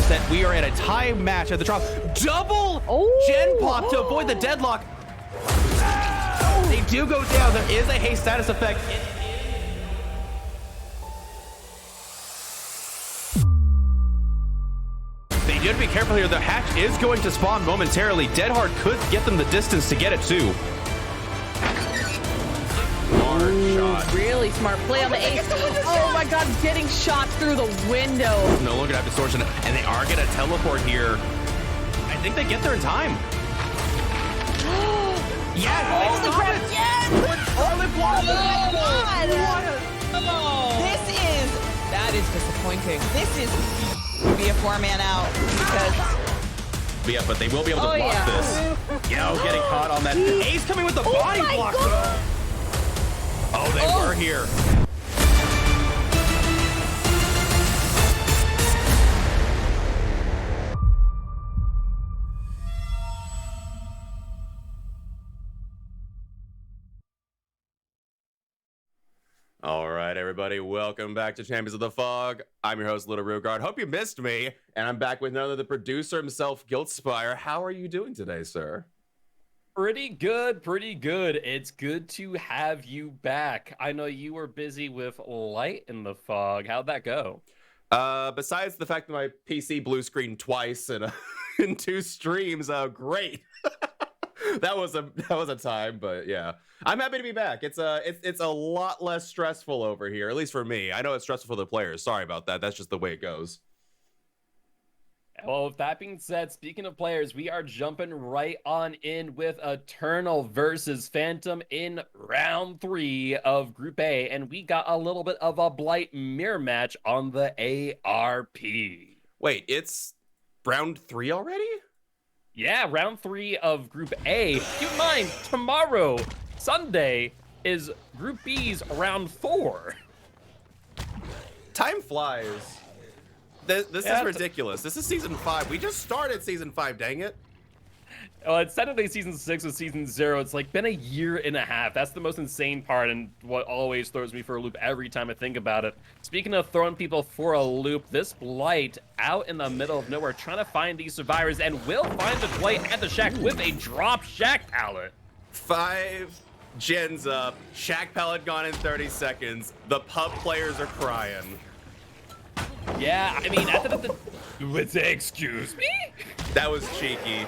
that we are at a tie match at the drop. Double gen pop to avoid the deadlock. They do go down. There is a haste status effect. They did be careful here. The hatch is going to spawn momentarily. Deadhard could get them the distance to get it too. Shot. Really smart play on the ace. Oh my god, getting shot through the window. No longer have distortion, and they are going to teleport here. I think they get there in time. Yes! Holy crap, yes! Oh my god! That is disappointing. This is be a 4-man out because... Yeah, but they will be able to block this. Yo, getting caught on that. Ace coming with the body block. Oh, they were here. All right, everybody, welcome back to Champions of the Fog. I'm your host, littlerugaard. Hope you missed me, and I'm back with none other than the producer himself, Guiltspire. How are you doing today, sir? Pretty good, pretty good. It's good to have you back. I know you were busy with Light in the Fog. How'd that go? Besides the fact that my PC blue screened twice in 2 streams, great. that was a time, but yeah, I'm happy to be back. It's a lot less stressful over here, at least for me. I know it's stressful for the players. Sorry about that. That's just the way it goes. Well, with that being said, speaking of players, we are jumping right on in with Eternal versus Phantom in round 3 of Group A, and we got a little bit of a Blight mirror match on the ARP. Wait, it's round 3 already? Yeah, round 3 of Group A. Keep in mind, tomorrow, Sunday, is Group B's round 4. Time flies. This is ridiculous. This is season 5. We just started season 5, dang it. Well, it's technically season 6 with season 0. It's like been a year and a half. That's the most insane part and what always throws me for a loop every time I think about it. Speaking of throwing people for a loop, this Blight out in the middle of nowhere trying to find these survivors and will find the Blight at the shack with a drop shack pallet. 5 gens up. Shack pallet gone in 30 seconds. The pub players are crying. Yeah, I mean, excuse me? That was cheeky.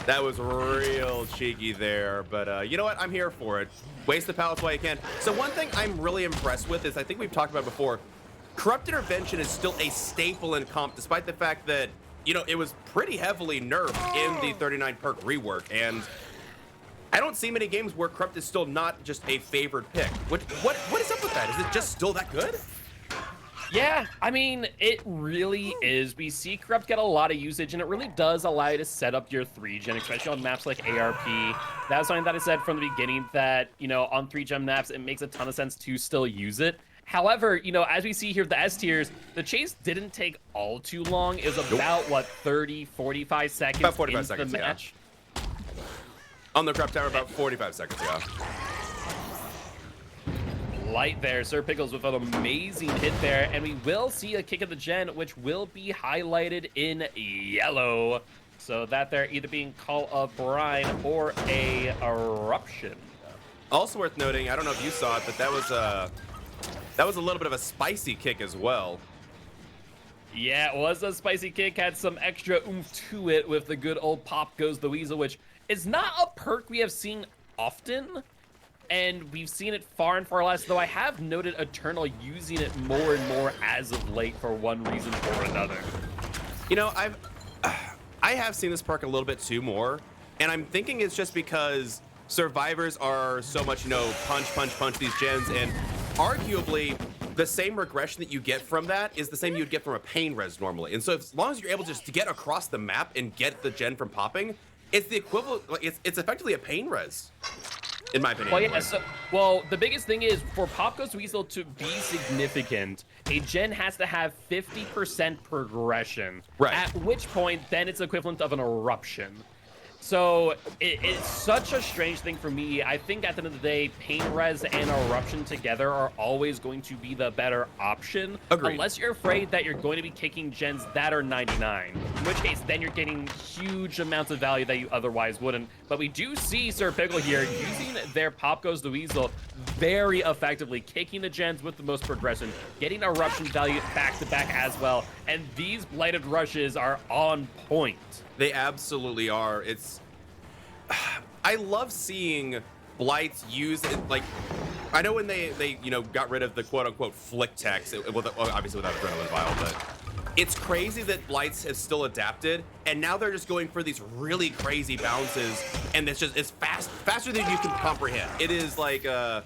That was real cheeky there. But you know what? I'm here for it. Waste the pallets while you can. So one thing I'm really impressed with is, I think we've talked about before, Corrupt Intervention is still a staple in comp, despite the fact that, you know, it was pretty heavily nerfed in the 39 perk rework. And I don't see many games where Corrupt is still not just a favored pick. What is up with that? Is it just still that good? Yeah, I mean, it really is. We see Corrupt get a lot of usage, and it really does allow you to set up your 3-gen, especially on maps like ARP. That was something that I said from the beginning that, you know, on 3-gen maps, it makes a ton of sense to still use it. However, you know, as we see here, the S tiers, the chase didn't take all too long. It was about, what, 30, 45 seconds about 45 into seconds, the match? Yeah. On the Corrupt Tower, about 45 seconds, yeah. Light there, Sir Pickles with an amazing hit there, and we will see a kick of the gen, which will be highlighted in yellow. So that there either being Call of Brine or a Eruption. Also worth noting, I don't know if you saw it, but that was a little bit of a spicy kick as well. Yeah, it was a spicy kick, had some extra oomph to it with the good old Pop Goes the Weasel, which is not a perk we have seen often. And we've seen it far and far less, though I have noted Eternal using it more and more as of late for one reason or another. You know, I have seen this perk a little bit too more, and I'm thinking it's just because survivors are so much, you know, punch these gens, and arguably the same regression that you get from that is the same you'd get from a pain res normally. And so as long as you're able just to get across the map and get the gen from popping, it's the equivalent, like it's effectively a pain res. In my opinion. Well, yeah, well, the biggest thing is for Pop Goes Weasel to be significant, a gen has to have 50% progression. Right. At which point, then it's equivalent of an eruption. So it's such a strange thing for me. I think at the end of the day, Pain Res and Eruption together are always going to be the better option. Agreed. Unless you're afraid that you're going to be kicking gens that are 99. In which case, then you're getting huge amounts of value that you otherwise wouldn't. But we do see Sir Pickle here using their Pop Goes the Weasel very effectively, kicking the gens with the most progression, getting Eruption value back to back as well. And these Blighted Rushes are on point. They absolutely are. I love seeing Blights use it, like, I know when they you know, got rid of the quote-unquote flick text, obviously without Adrenaline Vial, but it's crazy that Blights has still adapted, and now they're just going for these really crazy bounces, and it's faster than you can comprehend. It is like, I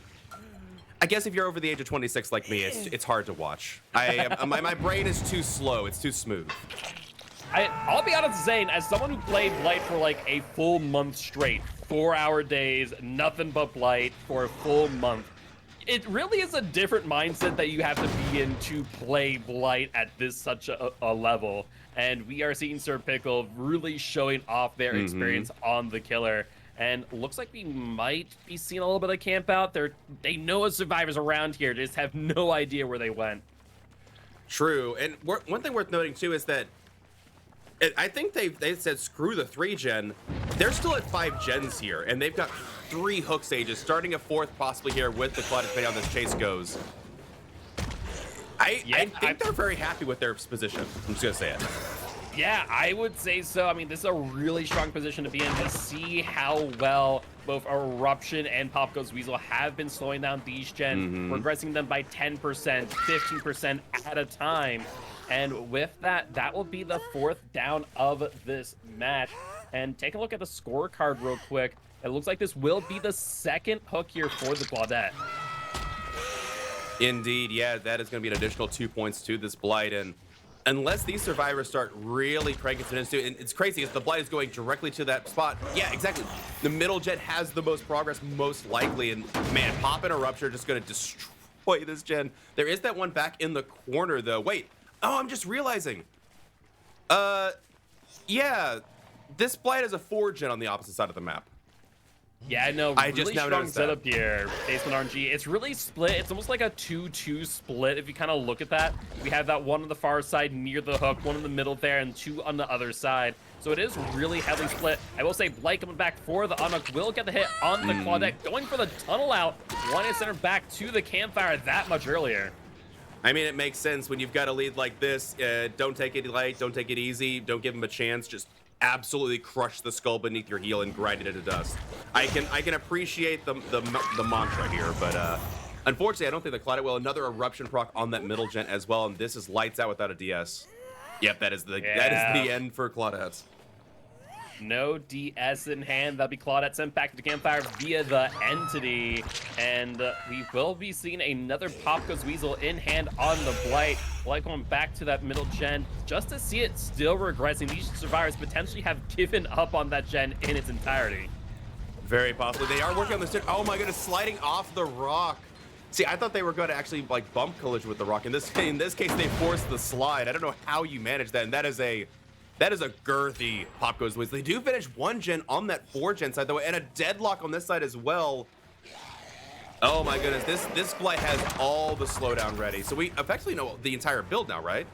guess if you're over the age of 26 like me, it's hard to watch. My brain is too slow. It's too smooth. I'll be honest saying, as someone who played Blight for like a full month straight, 4-hour days, nothing but Blight for a full month, it really is a different mindset that you have to be in to play Blight at such a level. And we are seeing Sir Pickle really showing off their experience on the killer. And looks like we might be seeing a little bit of camp out. They know a survivor's around here, just have no idea where they went. True. And one thing worth noting too is that I think they said screw the 3-gen. They're still at 5 gens here, and they've got 3 hook stages, starting a 4th possibly here with the Claudette depending on how this chase goes. I think they're very happy with their position. I'm just gonna say it. Yeah, I would say so. I mean, this is a really strong position to be in. To see how well both Eruption and Pop Goes Weasel have been slowing down these gens, regressing them by 10%, 15% at a time. And with that, that will be the 4th down of this match. And take a look at the scorecard real quick. It looks like this will be the 2nd hook here for the Claudette. Indeed, yeah, that is going to be an additional 2 points to this Blight. And unless these survivors start really cranking it into, and it's crazy, if the Blight is going directly to that spot. Yeah, exactly. The middle gen has the most progress, most likely. And man, Pop and Eruption are just going to destroy this gen. There is that one back in the corner, though. Wait. Oh, I'm just realizing. Yeah, this Blight is a 4-gen on the opposite side of the map. Yeah, I know. I Really just now strong noticed that. setup here, based on RNG. It's really split. It's almost like a 2-2 split if you kind of look at that. We have that one on the far side near the hook, one in the middle there, and 2 on the other side. So it is really heavily split. I will say Blight coming back for the unhook will get the hit on the Claudette, going for the tunnel out. Wanting to send her back to the campfire that much earlier. I mean, it makes sense when you've got a lead like this. Don't take it light, don't take it easy, don't give him a chance. Just absolutely crush the skull beneath your heel and grind it into dust. I can appreciate the mantra here, but unfortunately, I don't think the Claudette will. Another Eruption proc on that middle gen as well, and this is lights out without a DS. Yep, that is the end for Claudette. No DS in hand. That'll be Claudette sent back to the campfire via the entity. And we will be seeing another Pop Goes Weasel in hand on the Blight. Blight going back to that middle gen just to see it still regressing. These survivors potentially have given up on that gen in its entirety. Very possibly. They are working on this. Oh my goodness, sliding off the rock. See, I thought they were going to actually like bump collision with the rock. In this case, they forced the slide. I don't know how you manage that, and that is a girthy Pop Goes Weasel. They do finish 1 gen on that 4-gen side, though, and a deadlock on this side as well. Oh my goodness, this Blight has all the slowdown ready. So we effectively know the entire build now, right?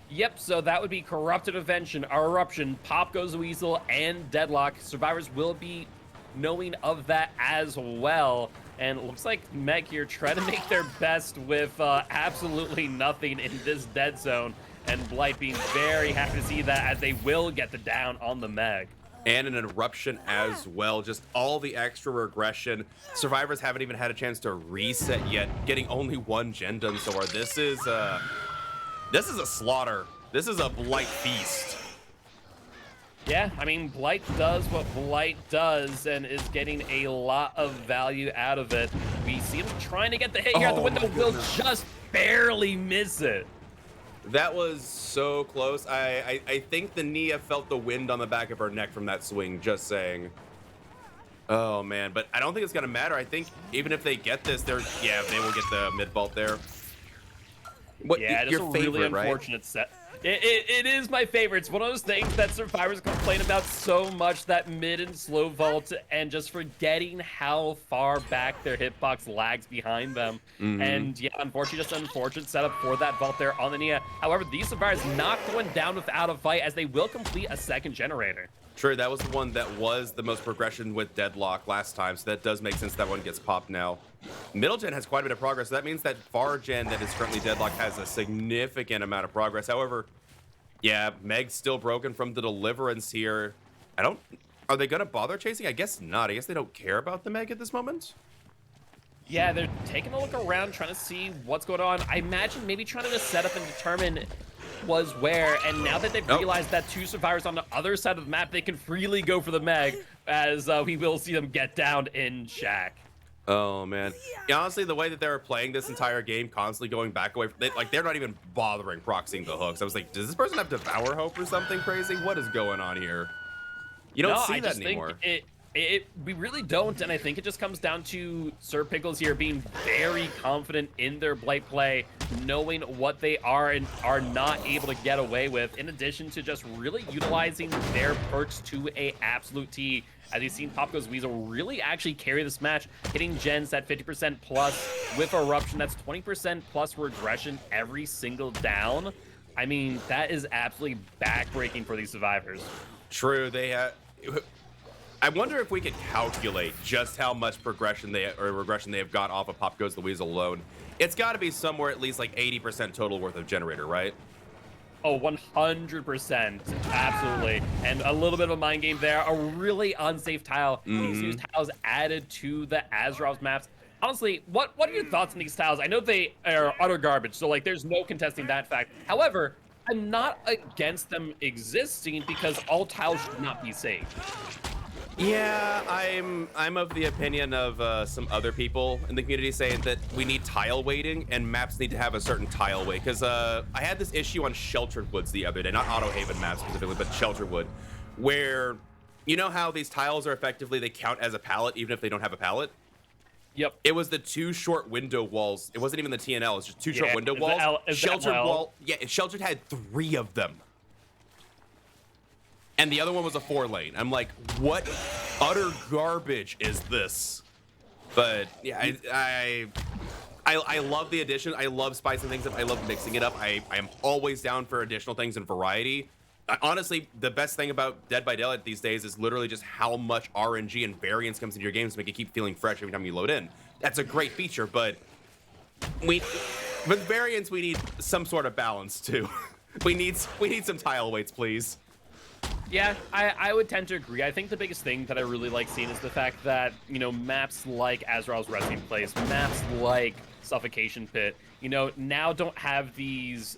Yep, so that would be Corrupted Invention, Eruption, Pop Goes Weasel, and Deadlock. Survivors will be knowing of that as well. And it looks like Meg here trying to make their best with absolutely nothing in this dead zone. And Blight being very happy to see that, as they will get the down on the Meg. And an Eruption as well. Just all the extra regression. Survivors haven't even had a chance to reset yet, getting only 1 gen done so far. This is a slaughter. This is a Blight feast. Yeah, I mean, Blight does what Blight does and is getting a lot of value out of it. We see him trying to get the hit here at the window. Will just barely miss it. That was so close. I think the Nia felt the wind on the back of her neck from that swing, just saying. Oh, man. But I don't think it's going to matter. I think even if they get this, they will get the mid-vault there. What, Yeah, it's your a favorite, really right? unfortunate set. It is my favorite. It's one of those things that survivors complain about so much, that mid and slow vault, and just forgetting how far back their hitbox lags behind them. And yeah, unfortunately, just an unfortunate setup for that vault there on the Nia. However, these survivors not going down without a fight, as they will complete a second generator. True, that was the one that was the most progression with Deadlock last time, so that does make sense that one gets popped now. Middle gen has quite a bit of progress, so that means that far gen that is currently Deadlock has a significant amount of progress. However, yeah, Meg's still broken from the Deliverance here. Are they gonna bother chasing? I guess not. I guess they don't care about the Meg at this moment. Yeah, they're taking a look around, trying to see what's going on. I imagine maybe trying to just set up and determine was where, and now that they've realized that two survivors on the other side of the map, they can freely go for the Meg, as we will see them get down in Shack. Oh man, yeah, honestly, the way that they were playing this entire game, constantly going back away, they're not even bothering proxying the hooks. I was like, does this person have Devour Hope or something crazy? What is going on here? You don't see that anymore. We really don't, and I think it just comes down to Sir Pickles here being very confident in their Blight play, knowing what they are and are not able to get away with, in addition to just really utilizing their perks to a absolute T. As you've seen Pop Goes Weasel really actually carry this match, hitting gens at 50% plus with Eruption. That's 20% plus regression every single down. I mean, that is absolutely backbreaking for these survivors. True, they have. I wonder if we could calculate just how much regression they have got off of Pop Goes the Weasel alone. It's got to be somewhere at least like 80% total worth of generator, right? Oh, 100%. Absolutely. And a little bit of a mind game there. A really unsafe tile. These new tiles added to the Azeroth's maps. Honestly, what are your thoughts on these tiles? I know they are utter garbage, so like there's no contesting that fact. However, I'm not against them existing because all tiles should not be safe. Yeah, I'm of the opinion of some other people in the community saying that we need tile weighting and maps need to have a certain tile weight. Because I had this issue on Sheltered Woods the other day, not Auto Haven maps specifically, but Sheltered Wood, where you know how these tiles are effectively, they count as a pallet even if they don't have a pallet? Yep. It was the two short window walls. It wasn't even the TNL, it's just two short window walls. Sheltered wall, yeah, Sheltered had 3 of them. And the other one was a 4-lane. I'm like, what utter garbage is this? But yeah, I love the addition. I love spicing things up. I love mixing it up. I am always down for additional things and variety. Honestly, the best thing about Dead by Daylight these days is literally just how much RNG and variance comes into your games to make it keep feeling fresh every time you load in. That's a great feature, but with variance, we need some sort of balance too. we need some tile weights, please. Yeah, I would tend to agree. I think the biggest thing that I really like seeing is the fact that, you know, maps like Azrael's Resting Place, maps like Suffocation Pit, you know, now don't have these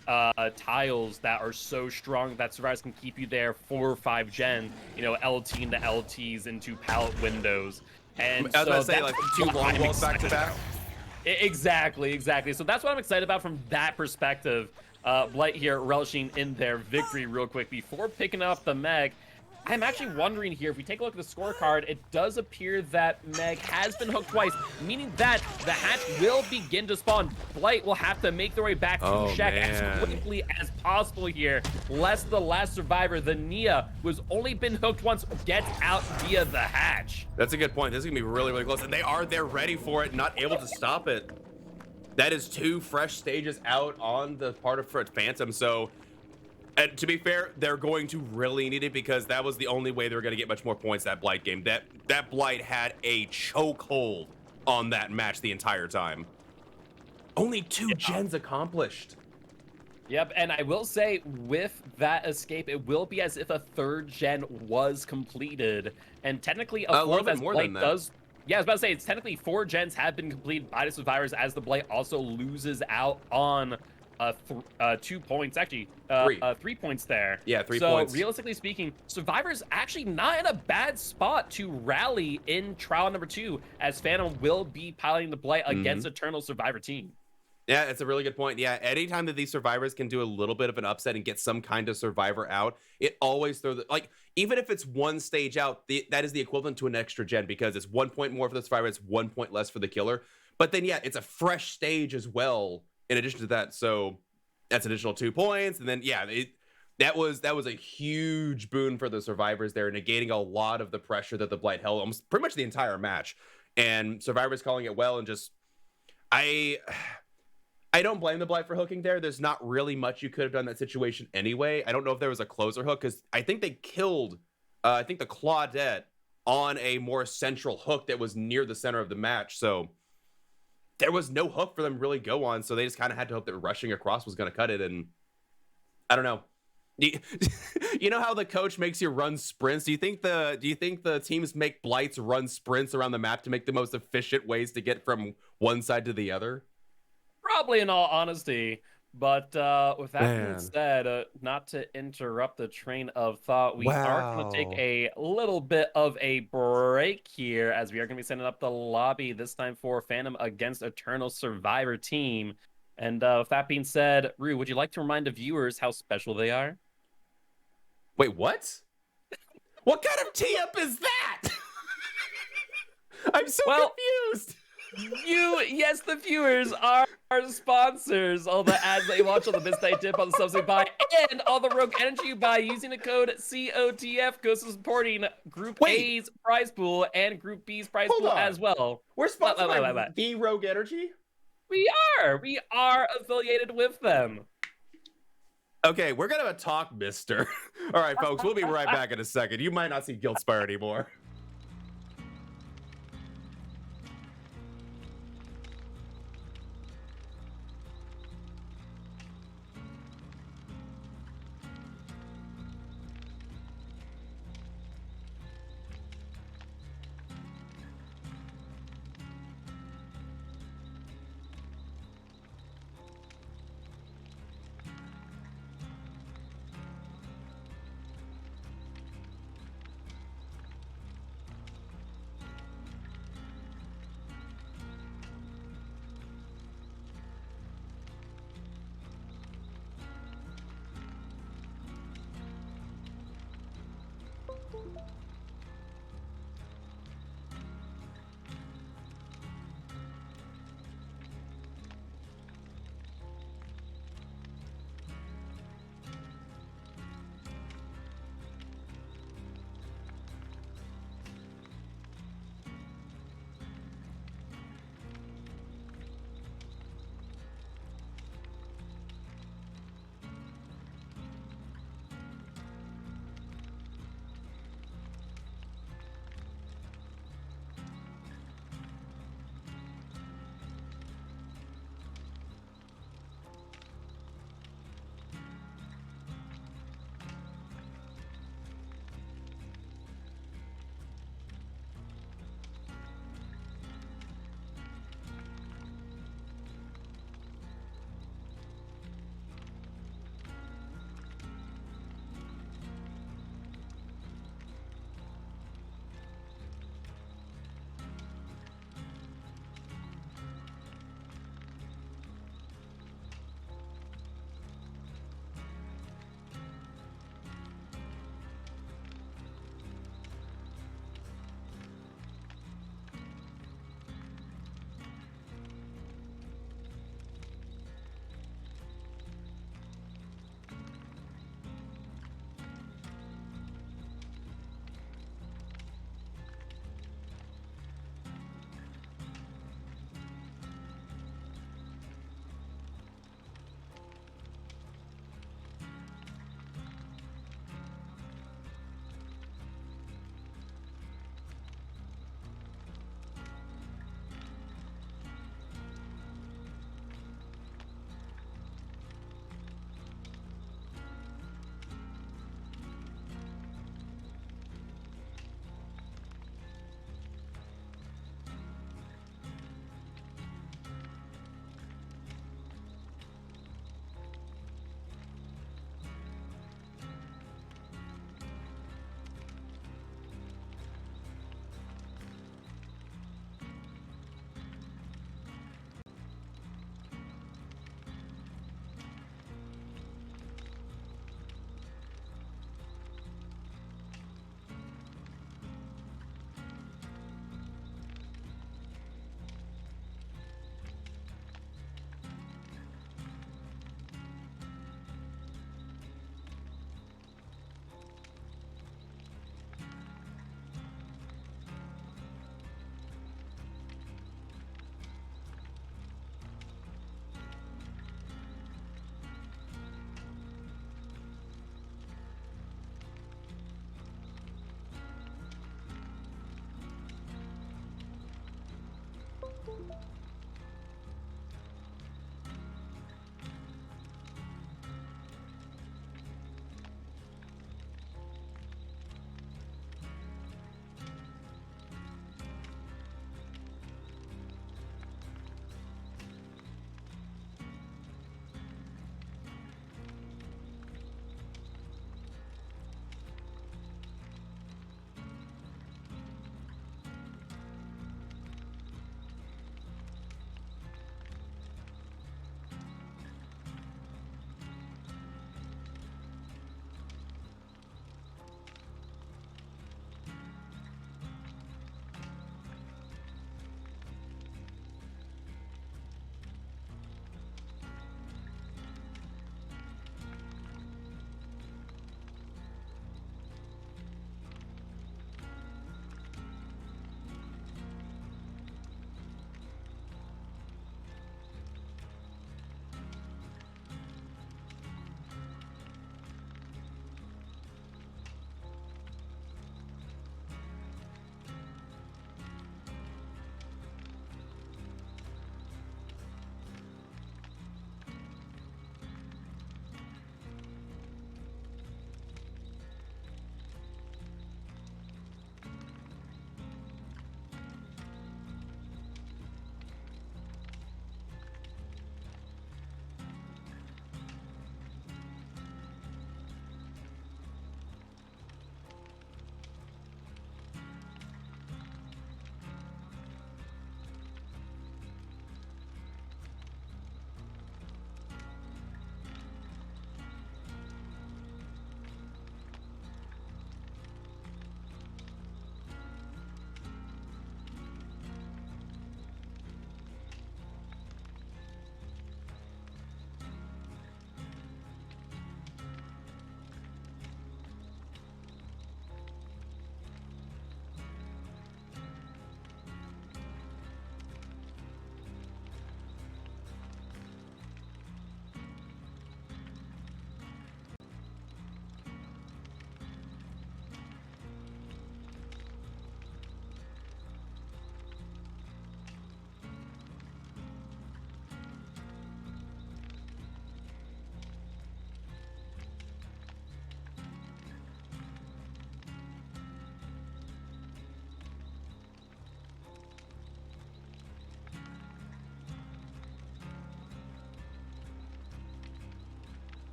tiles that are so strong that survivors can keep you there 4 or 5 gen, you know, LT into LTs into pallet windows. And I was so about to say, like 2 long walls back to back. Exactly. So that's what I'm excited about from that perspective. Blight here relishing in their victory real quick before picking up the Meg. I'm actually wondering here, if we take a look at the scorecard, it does appear that Meg has been hooked twice, meaning that the hatch will begin to spawn. Blight will have to make their way back to Shack as quickly as possible here, lest the last survivor, the Nia, who's only been hooked once, gets out via the hatch. That's a good point. This is gonna be really, really close, and they're ready for it, not able to stop it. That is 2 fresh stages out on the part of Phantom, so and to be fair, they're going to really need it because that was the only way they were going to get much more points that Blight game. That Blight had a chokehold on that match the entire time. Only 2 gens accomplished. Yep, and I will say, with that escape, it will be as if a 3rd gen was completed, and technically a 4th, as Blight does. Yeah, I was about to say, it's technically 4 gens have been completed by the survivors, as the Blight also loses out on 2 points, actually 3 points there. Yeah, 3 points. So realistically speaking, survivors actually not in a bad spot to rally in trial number 2, as Phantom will be piloting the Blight against Eternal Survivor team. Yeah, it's a really good point. Yeah, anytime that these survivors can do a little bit of an upset and get some kind of survivor out, it always throws like, even if it's 1 stage out, that is the equivalent to an extra gen because it's 1 point more for the survivor, it's 1 point less for the killer. But then, yeah, it's a fresh stage as well in addition to that. So That's additional 2 points. And then, yeah, that was a huge boon for the survivors there, negating a lot of the pressure that the Blight held almost pretty much the entire match. And survivors calling it well, and just I don't blame the Blight for hooking there. There's not really much you could have done in that situation anyway. I don't know if there was a closer hook, because I think they killed I think the Claudette on a more central hook that was near the center of the match. So there was no hook for them to really go on. So they just kind of had to hope that rushing across was going to cut it. And I don't know. You know how the coach makes you run sprints? Do you think the teams make Blights run sprints around the map to make the most efficient ways to get from one side to the other? Probably, in all honesty. But with that being said, not to interrupt the train of thought, we are going to take a little bit of a break here, as we are going to be setting up the lobby this time for Phantom against Eternal Survivor team. And with that being said, Rue, would you like to remind the viewers how special they are? Wait, what? What kind of tee-up is that? I'm so confused. Yes, the viewers are our sponsors. All the ads that you watch, all the bits that you tip, all the subs you buy, and all the Rogue Energy you buy using the code COTF goes to supporting Group A's prize pool and Group B's prize pool as well. We're sponsored by the Rogue Energy? We are affiliated with them. Okay, we're gonna talk, mister. All right, folks, we'll be right back in a second. You might not see Guildspire anymore.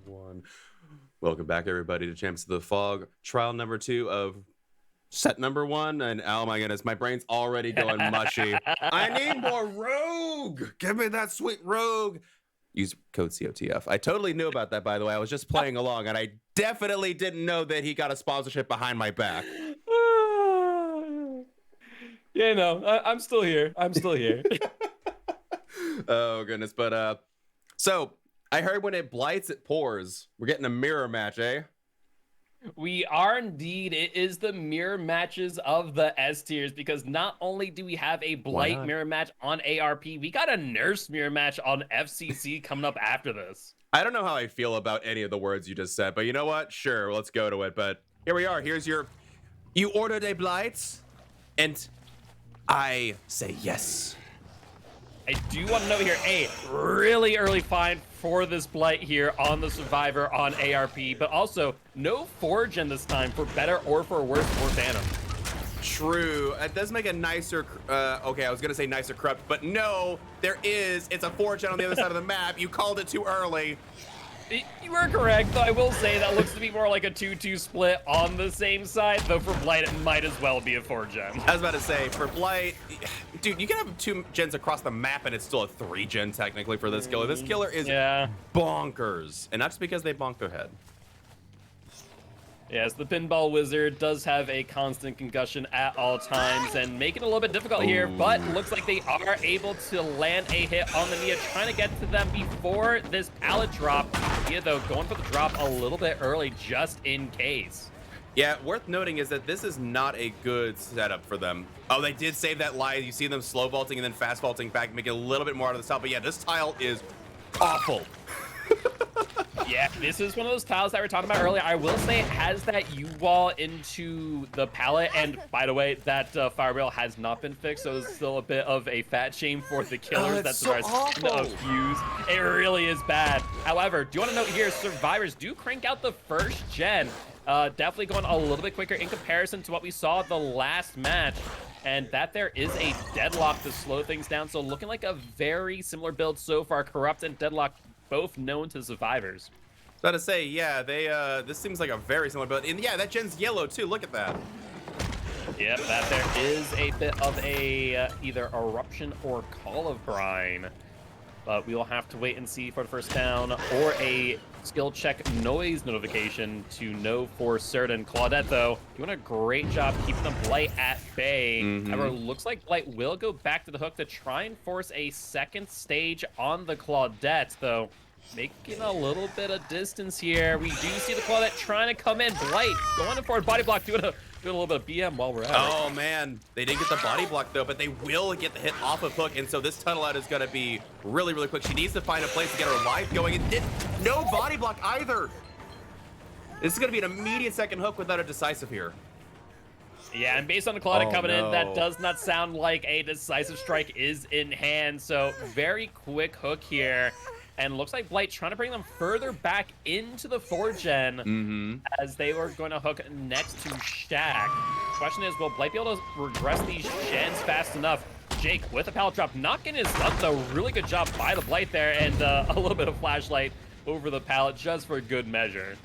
One. Welcome back, everybody, to Champs of the Fog, trial number 2 of set number 1. And oh my goodness, my brain's already going mushy. I need more rogue. Give me that sweet rogue. Use code COTF. I totally knew about that, by the way. I was just playing along, and I definitely didn't know that he got a sponsorship behind my back. Yeah, no, I'm still here. I'm still here. Oh goodness, but so I heard when it blights, it pours. We're getting a mirror match, eh? We are indeed. It is the mirror matches of the S tiers, because not only do we have a blight mirror match on ARP, we got a nurse mirror match on FCC coming up after this. I don't know how I feel about any of the words you just said, but you know what? Sure, let's go to it. But here we are. Here's your... You ordered a blight, and I say yes. I do want to note here, a really early find for this blight here on the Survivor on ARP, but also no Forge in this time for better or for worse for Phantom. True. It does make a nicer... okay, I was going to say nicer corrupt, but no, there is. It's a Forge on the other side of the map. You called it too early. You were correct, though I will say that looks to be more like a 2-2 split on the same side, though for Blight it might as well be a 4-gen. I was about to say, for Blight, dude, you can have 2 gens across the map and it's still a 3-gen technically for this killer. This killer is bonkers, and that's because they bonked their head. Yes, the Pinball Wizard does have a constant concussion at all times and making it a little bit difficult here, but looks like they are able to land a hit on the Nia, trying to get to them before this pallet drop. Nia, though, going for the drop a little bit early just in case. Yeah, worth noting is that this is not a good setup for them. Oh, they did save that lie. You see them slow vaulting and then fast vaulting back, making a little bit more out of the tile. But yeah, this tile is awful. Yeah, this is one of those tiles that we were talking about earlier. I will say it has that U-wall into the pallet, and by the way, that fire rail has not been fixed, so it's still a bit of a fat shame for the killers that so Survivors abuse. It really is bad. However, do you want to note here, Survivors do crank out the first gen, definitely going a little bit quicker in comparison to what we saw the last match. And that there is a Deadlock to slow things down, so looking like a very similar build so far. Corrupt and Deadlock both known to Survivors. I was about to say, yeah, they this seems like a very similar build. And yeah, that gen's yellow too. Look at that. Yep, that there is a bit of a either Eruption or Call of Brine. But we will have to wait and see for the first down or a skill check noise notification to know for certain. Claudette, though, doing a great job keeping the Blight at bay. However, looks like Blight will go back to the hook to try and force a second stage on the Claudette, though. Making a little bit of distance here. We do see the Claudette trying to come in. Blight going in for a body block, doing a little bit of BM while we're at it. Oh, man. They didn't get the body block, though, but they will get the hit off of hook, and so this tunnel out is going to be really, really quick. She needs to find a place to get her life going, and no body block either. This is going to be an immediate second hook without a decisive here. Yeah, and based on the Claudette coming in, that does not sound like a decisive strike is in hand, so very quick hook here. And looks like Blight trying to bring them further back into the 4-gen as they were going to hook next to Shaq. Question is, will Blight be able to regress these gens fast enough? Jake with a pallet drop, not getting his stuff, though. Really good job by the Blight there, and a little bit of flashlight over the pallet just for good measure.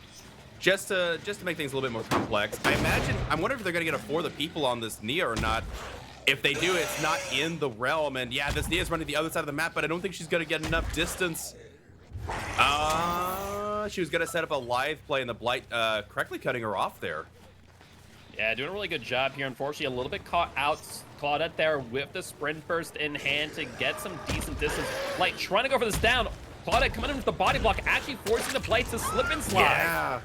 Just to make things a little bit more complex, I'm wondering if they're going to get a For the People on this Nia or not. If they do, it's not in the realm, and yeah, this Nia's running the other side of the map, but I don't think she's going to get enough distance. She was going to set up a live play, and the Blight correctly cutting her off there. Yeah, doing a really good job here. Unfortunately, a little bit caught out. Claudette there with the sprint burst in hand to get some decent distance. Blight trying to go for this down. Claudette coming in with the body block, actually forcing the Blight to slip and slide. Yeah.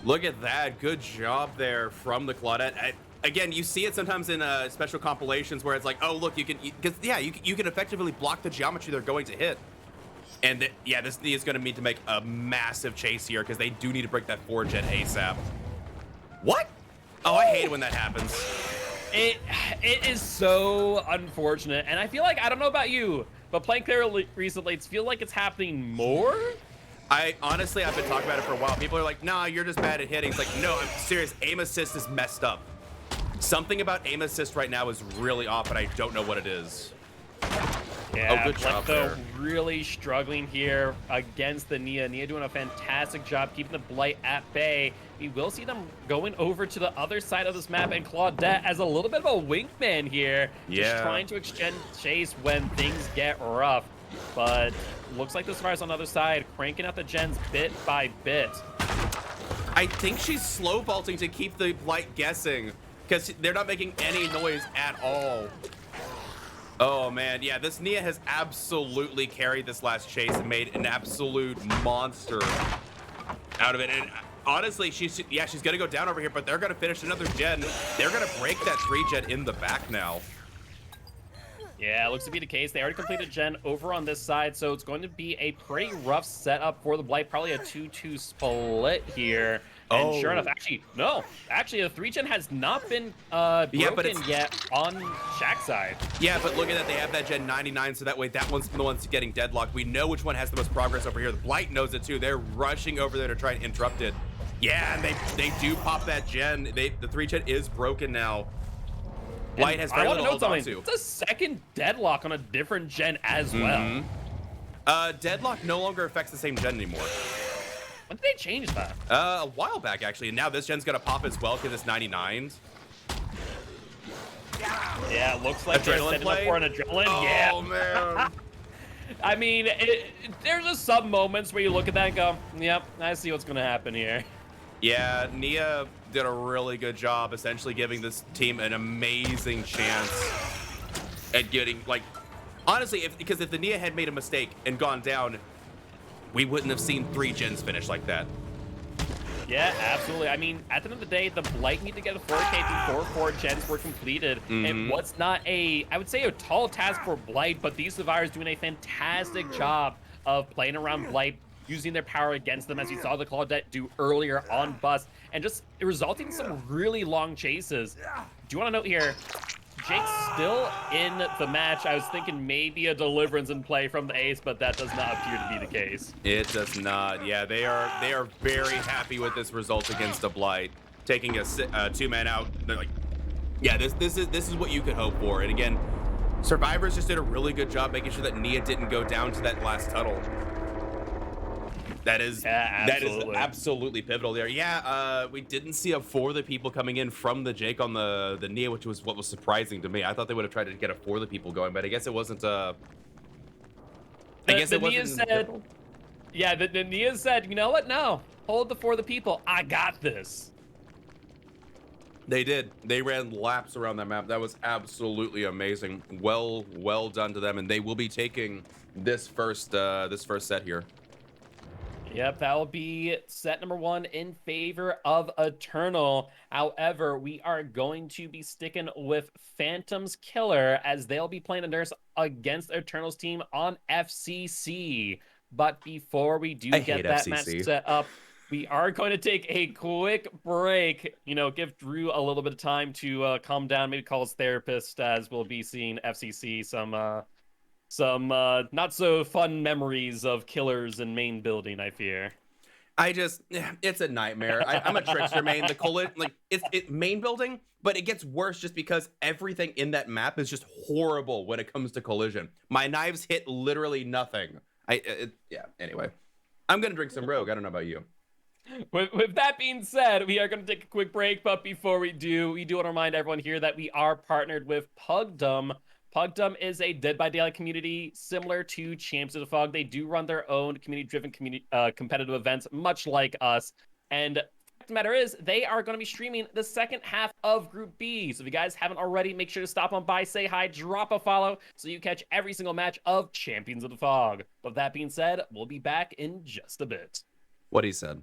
Look at that. Good job there from the Claudette. Again, you see it sometimes in special compilations where it's like, oh, look, you can effectively block the geometry they're going to hit. And yeah, this is going to need to make a massive chase here because they do need to break that 4-gen ASAP. What? Oh, I hate it when that happens. It is so unfortunate, and I feel like, I don't know about you, but playing Clear recently, it feels like it's happening more. Honestly, I've been talking about it for a while. People are like, nah, you're just bad at hitting. It's like, no, I'm serious. Aim assist is messed up. Something about aim assist right now is really off, and I don't know what it is. Yeah, good job though, there. really struggling here against the Nia. Nia doing a fantastic job keeping the Blight at bay. We will see them going over to the other side of this map, and Claudette as a little bit of a wingman here. Yeah. Just trying to extend chase when things get rough. But looks like the Survivors on the other side, cranking out the gens bit by bit. I think she's slow vaulting to keep the Blight guessing because they're not making any noise at all. Oh, man. Yeah, this Nia has absolutely carried this last chase and made an absolute monster out of it. And honestly, she's going to go down over here, but they're going to finish another gen. They're going to break that 3-gen in the back now. Yeah, it looks to be the case. They already completed gen over on this side, so it's going to be a pretty rough setup for the Blight. Probably a 2-2 split here. And sure enough, actually, the 3-gen has not been broken yet on Shaq's side. Yeah, but look at that. They have that gen 99, so that way that one's the one's getting deadlocked. We know which one has the most progress over here. The Blight knows it too. They're rushing over there to try and interrupt it. Yeah, and they do pop that gen. The 3-gen is broken now. Blight has very little hold on to. It's a second deadlock on a different gen as well. Deadlock no longer affects the same gen anymore. When did they change that? A while back, actually. And now this gen's gonna pop as well because it's 99s. Yeah, it looks like they're Adrenaline setting play? up for an adrenaline. Oh, Yeah. man. I mean, there's just some moments where you look at that and go, yep, I see what's going to happen here. Yeah, Nia did a really good job essentially giving this team an amazing chance at getting, like, honestly, because if the Nia had made a mistake and gone down, we wouldn't have seen 3 gens finish like that. Yeah, absolutely. I mean, at the end of the day, the Blight need to get a 4K before 4 gens were completed. And what's not I would say a tall task for Blight, but these survivors doing a fantastic job of playing around Blight, using their power against them, as we saw the Claudette do earlier on Bust, and just resulting in some really long chases. Do you want to note here, Jake's still in the match. I was thinking maybe a deliverance in play from the ace, but that does not appear to be the case. It does not. Yeah, they are very happy with this result against a Blight, taking a 2-man out. They're like, yeah, this is what you could hope for. And again, Survivors just did a really good job making sure that Nia didn't go down to that last tunnel. That is absolutely pivotal there. Yeah, we didn't see a for the people coming in from the Jake on the Nia, which was what was surprising to me. I thought they would have tried to get a for the people going, but I guess it wasn't. I guess it wasn't. Yeah, the Nia said, you know what? No, hold the for the people. I got this. They did. They ran laps around that map. That was absolutely amazing. Well done to them, and they will be taking this first set here. Yep, that will be set number 1 in favor of Eternal. However, we are going to be sticking with Phantom's Killer as they'll be playing a nurse against Eternal's team on FCC. But before we do get that match set up, we are going to take a quick break. You know, give Drew a little bit of time to calm down, maybe call his therapist, as we'll be seeing FCC some not so fun memories of killers in main building, I fear. It's a nightmare. I'm a trickster main. The collision, like it's main building, but it gets worse just because everything in that map is just horrible when it comes to collision. My knives hit literally nothing. Yeah. Anyway, I'm gonna drink some Rogue. I don't know about you. With that being said, we are going to take a quick break, but before we do want to remind everyone here that we are partnered with Pugdom. Pugdom is a Dead by Daylight community similar to Champions of the Fog. They do run their own community-driven competitive events, much like us. And the matter is, they are going to be streaming the second half of Group B. So if you guys haven't already, make sure to stop on by, say hi, drop a follow, so you catch every single match of Champions of the Fog. With that being said, we'll be back in just a bit. What he said.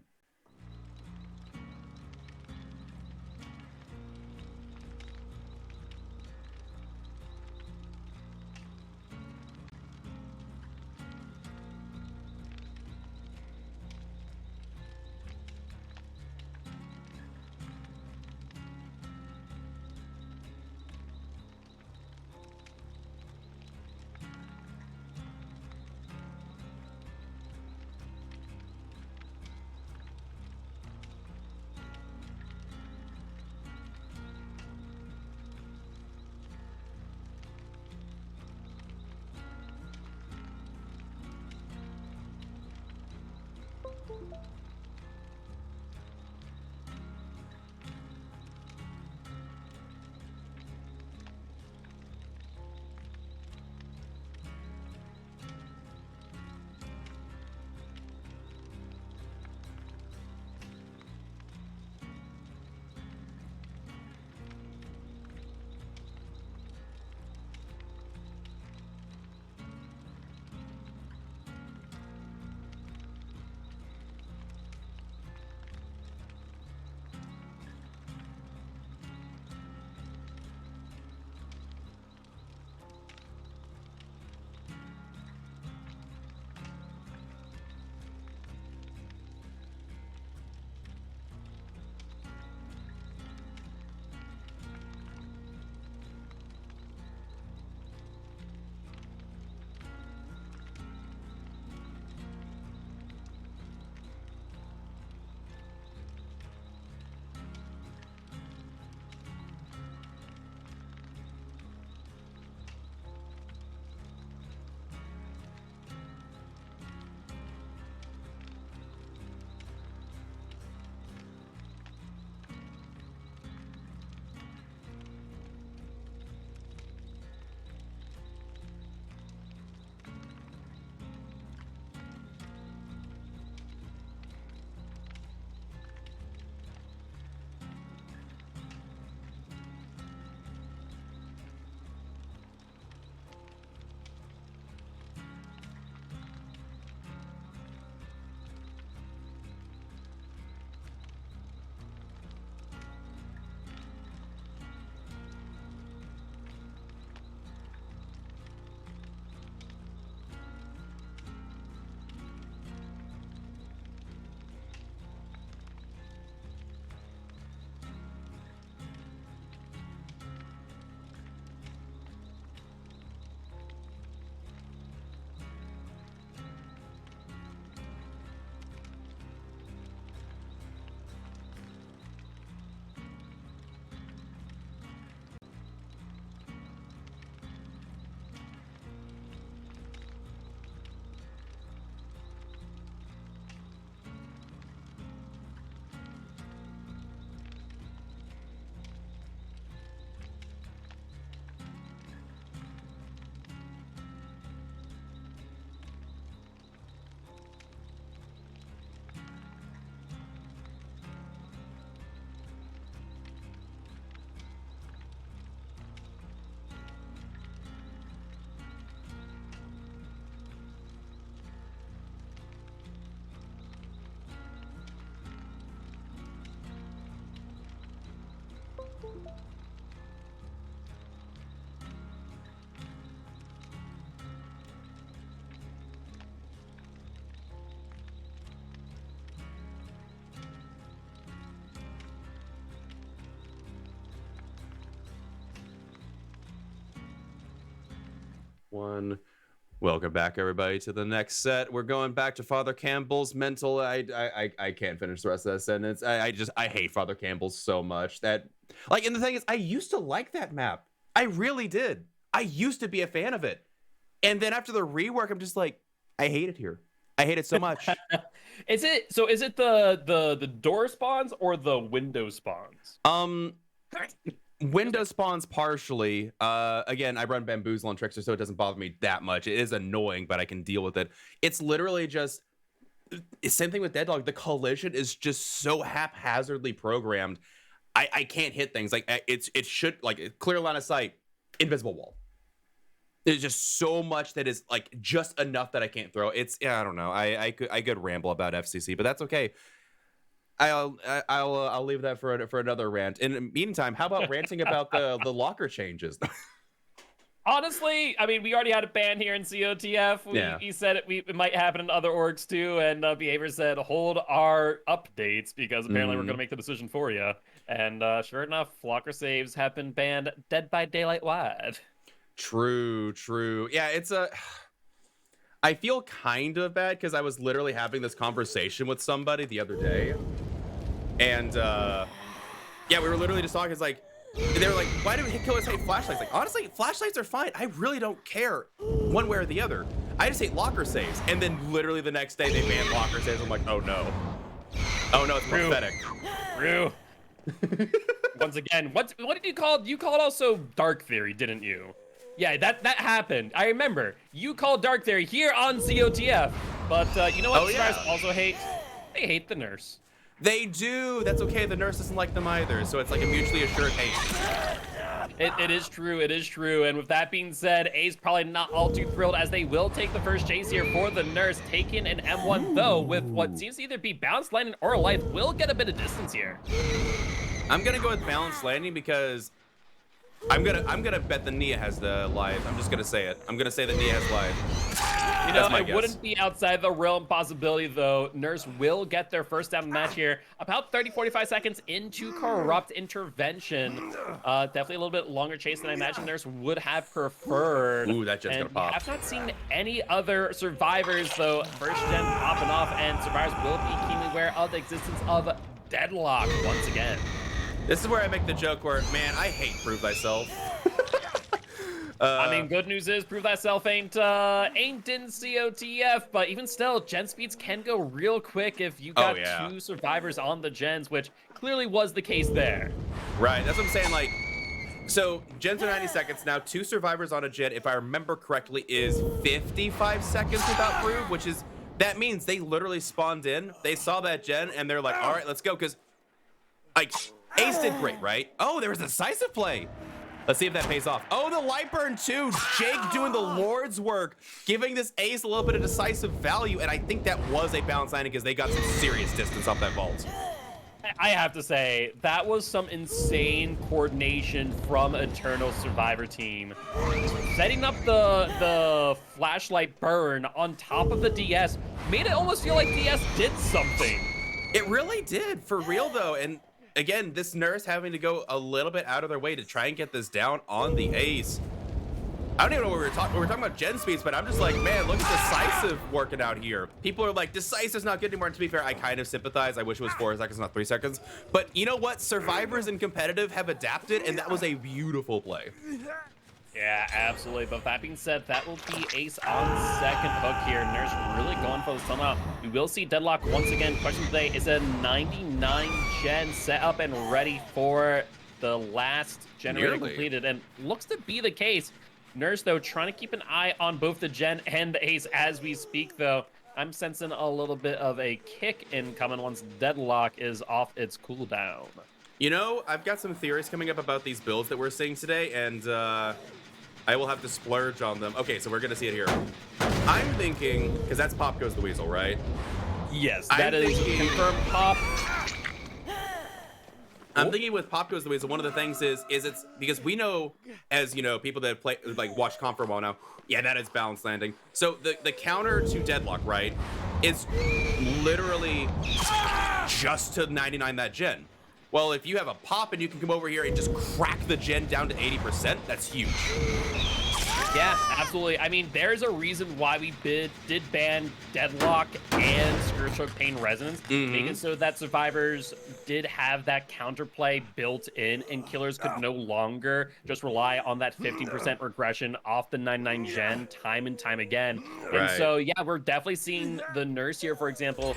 One. Welcome back, everybody, to the next set. We're going back to Father Campbell's mental. I can't finish the rest of that sentence. I hate Father Campbell so much that, like, and the thing is, I used to like that map. I really did. I used to be a fan of it, and then after the rework, I'm just like, I hate it here. I hate it so much. Is it the door spawns or the window spawns? Window spawns partially. Again, I run Bamboozle on Trickster, so it doesn't bother me that much. It is annoying, but I can deal with it. It's literally just same thing with Deadlock. The collision is just so haphazardly programmed. I can't hit things like it should, like, clear line of sight, invisible wall. There's just so much that is like just enough that I can't throw. It's, yeah, I don't know. I could ramble about FCC, but that's okay. I'll leave that for another rant. In the meantime, how about ranting about the locker changes? Honestly, I mean, we already had a ban here in COTF. He said it might happen in other orgs too, and Behavior said hold our updates because apparently we're going to make the decision for you. And sure enough, locker saves have been banned Dead by Daylight wide. True. Yeah, it's a... I feel kind of bad because I was literally having this conversation with somebody the other day. And, yeah, we were literally just talking. It's like, they were like, why do killers hate flashlights? Like, honestly, flashlights are fine. I really don't care one way or the other. I just hate locker saves. And then literally the next day they banned locker saves. I'm like, oh no. Oh no, it's prophetic. True. Once again, what did you call it? You called also Dark Theory, didn't you? Yeah, that happened. I remember. You called Dark Theory here on COTF. But you know what? Oh, yeah. Survivors also hate? They hate the nurse. They do. That's okay. The nurse doesn't like them either. So it's like a mutually assured hate. It is true. It is true. And with that being said, A's probably not all too thrilled as they will take the first chase here for the nurse. Taking an M1 though, with what seems to either be balanced landing or life, will get a bit of distance here. I'm gonna go with balanced landing because I'm gonna bet the Nia has the live. I'm just gonna say it. I'm gonna say that Nia has live. You know, it wouldn't be outside the realm possibility though. Nurse will get their first down match here. About 30-45 seconds into Corrupt intervention. Definitely a little bit longer chase than I imagine Nurse would have preferred. Ooh, that jet's gonna pop. We have not seen any other survivors though. First gen popping off, and survivors will be keenly aware of the existence of Deadlock once again. This is where I make the joke where, man, I hate Prove Thyself. I mean, good news is Prove Thyself ain't in COTF, but even still, gen speeds can go real quick if you got two survivors on the gens, which clearly was the case there. Right, that's what I'm saying, like, so gens are 90 seconds now, 2 survivors on a gen, if I remember correctly, is 55 seconds without Prove, which is, that means they literally spawned in, they saw that gen, and they're like, all right, let's go, because, like, Ace did great, right? Oh, there was a decisive play. Let's see if that pays off. Oh, the light burn too. Jake doing the Lord's work, giving this Ace a little bit of decisive value, and I think that was a balance landing because they got some serious distance off that vault. I have to say, that was some insane coordination from Eternal Survivor team. Setting up the flashlight burn on top of the DS made it almost feel like DS did something. It really did, for real though, and again, this nurse having to go a little bit out of their way to try and get this down on the Ace. I don't even know what we were talking. We were talking about gen speeds, but I'm just like, man, look at Decisive working out here. People are like, Decisive's not good anymore. And to be fair, I kind of sympathize. I wish it was 4 seconds, not 3 seconds. But you know what? Survivors and competitive have adapted, and that was a beautiful play. Yeah, absolutely. But that being said, that will be Ace on second hook here. Nurse really going for the stun out. We will see Deadlock once again. Question today is a 99 gen set up and ready for the last generator completed. And looks to be the case. Nurse, though, trying to keep an eye on both the gen and the Ace as we speak, though. I'm sensing a little bit of a kick incoming once Deadlock is off its cooldown. You know, I've got some theories coming up about these builds that we're seeing today, and I will have to splurge on them. Okay, so we're going to see it here. I'm thinking, because that's Pop Goes the Weasel, right? Yes, that is confirmed Pop. I'm thinking with Pop Goes the Weasel, one of the things is it's because we know, as you know, people that play like watch comp for a while now, yeah, that is balance landing. So the counter to Deadlock, right, is literally just to 99 that gen. Well, if you have a Pop and you can come over here and just crack the gen down to 80%, that's huge. Yeah, absolutely. I mean, there's a reason why we did ban Deadlock and Scourge Pain Resonance, making it so that survivors did have that counterplay built in, and killers could no longer just rely on that 15% regression off the 99 gen time and time again. And so, yeah, we're definitely seeing the Nurse here, for example,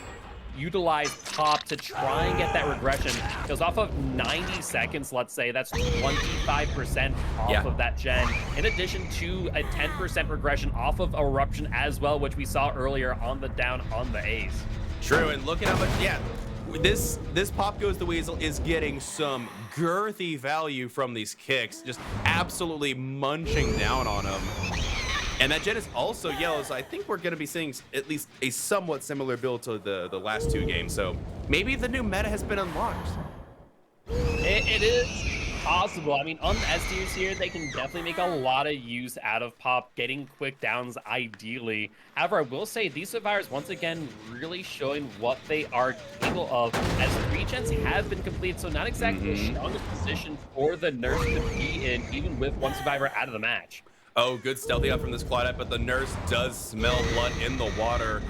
utilize Pop to try and get that regression, because off of 90 seconds, let's say, that's 25% off of that gen, in addition to a 10% regression off of Eruption as well, which we saw earlier on the down on the Ace. True, and look at how much, yeah, this Pop Goes the Weasel is getting some girthy value from these kicks, just absolutely munching down on them. And that gen is also yellow, so I think we're going to be seeing at least a somewhat similar build to the last 2 games. So maybe the new meta has been unlocked. It is possible. I mean, on the S tiers here, they can definitely make a lot of use out of Pop, getting quick downs ideally. However, I will say these survivors, once again, really showing what they are capable of, as regens have been complete, so not exactly the strongest position for the Nurse to be in, even with one survivor out of the match. Oh, good stealthy up from this Claudette, but the Nurse does smell blood in the water.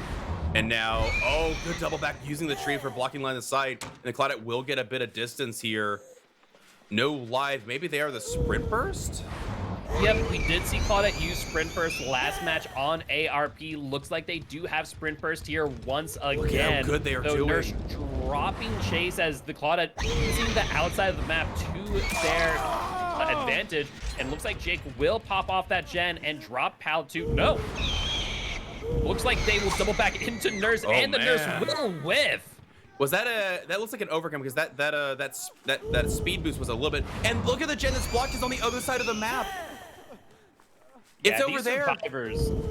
And now, oh, good double back using the tree for blocking line of sight. And the Claudette will get a bit of distance here. No live, maybe they are the sprint burst? Yep, we did see Claudette use Sprint Burst last match on ARP. Looks like they do have Sprint Burst here once again. Look at how good they are doing. Nurse dropping Chase as the Claudette using the outside of the map to their advantage. And looks like Jake will pop off that gen and drop Pal to no. Looks like they will double back into Nurse, and the Nurse will whiff. Was that that looks like an overcome, because that speed boost was a little bit, and look at the gen that's blocked is on the other side of the map. It's over there.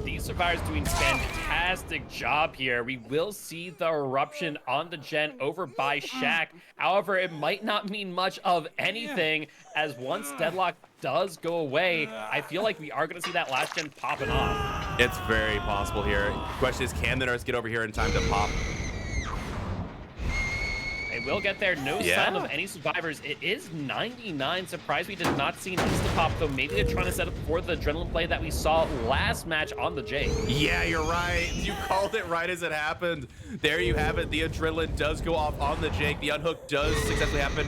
These survivors doing fantastic job here. We will see the eruption on the gen over by Shaq. However, it might not mean much of anything, as once Deadlock does go away, I feel like we are going to see that last gen popping off. It's very possible here. Question is, can the Nurse get over here in time to pop? They will get there. No sign of any survivors. It is 99. Surprised we did not see an insta-pop, though. Maybe they're trying to set up for the adrenaline play that we saw last match on the Jake. Yeah, you're right. You called it right as it happened. There you have it. The adrenaline does go off on the Jake. The unhook does successfully happen.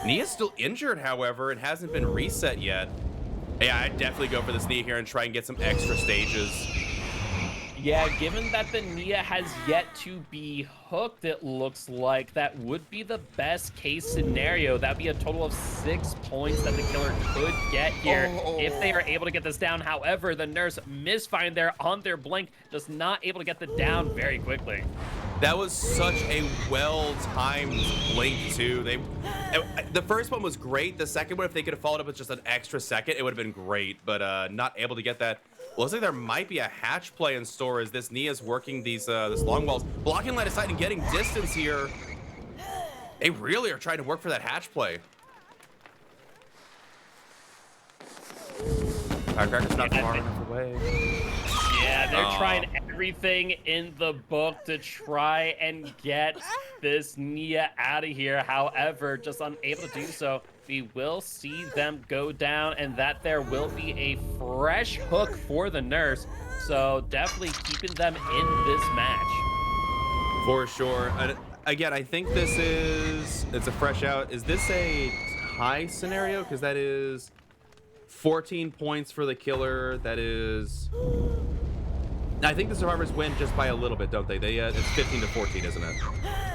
Nia's still injured, however. It hasn't been reset yet. Yeah, I'd definitely go for this Nia here and try and get some extra stages. Yeah, given that the Nia has yet to be hooked, it looks like that would be the best case scenario. That'd be a total of 6 points that the killer could get here if they are able to get this down. However, the Nurse misfiring there on their blink, just not able to get the down very quickly. That was such a well-timed blink, too. The first one was great. The second one, if they could have followed up with just an extra second, it would have been great, but not able to get that. Looks like there might be a hatch play in store as this Nia's working these this long walls, blocking line of sight and getting distance here. They really are trying to work for that hatch play. Firecracker's not far enough away. Yeah, they're trying everything in the book to try and get this Nia out of here. However, just unable to do so. We will see them go down, and that there will be a fresh hook for the Nurse. So definitely keeping them in this match. For sure. Again, I think it's a fresh out. Is this a tie scenario? Because that is 14 points for the killer. That is... I think the survivors win just by a little bit, don't they? It's 15 to 14, isn't it?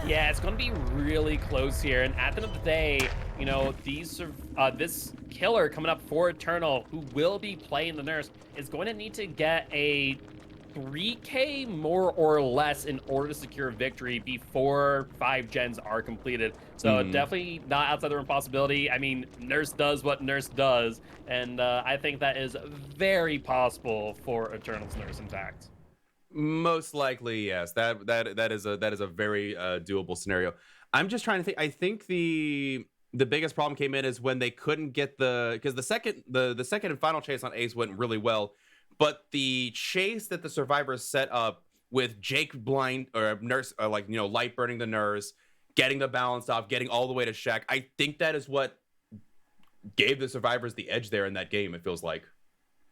Yeah, it's going to be really close here. And at the end of the day, you know, this killer coming up for Eternal, who will be playing the Nurse, is going to need to get a 3K more or less in order to secure victory before 5 gens are completed. So definitely not outside the realm of possibility. I mean, Nurse does what Nurse does, and I think that is very possible for Eternal's Nurse intact. Most likely, yes. That is a very doable scenario. I'm just trying to think. I think the the biggest problem came in is when they couldn't get because the second and final chase on Ace went really well, but the chase that the survivors set up with Jake blind or nurse like light burning the nurse, getting the balance off, getting all the way to Shaq, I think that is what gave the survivors the edge there in that game. It feels like.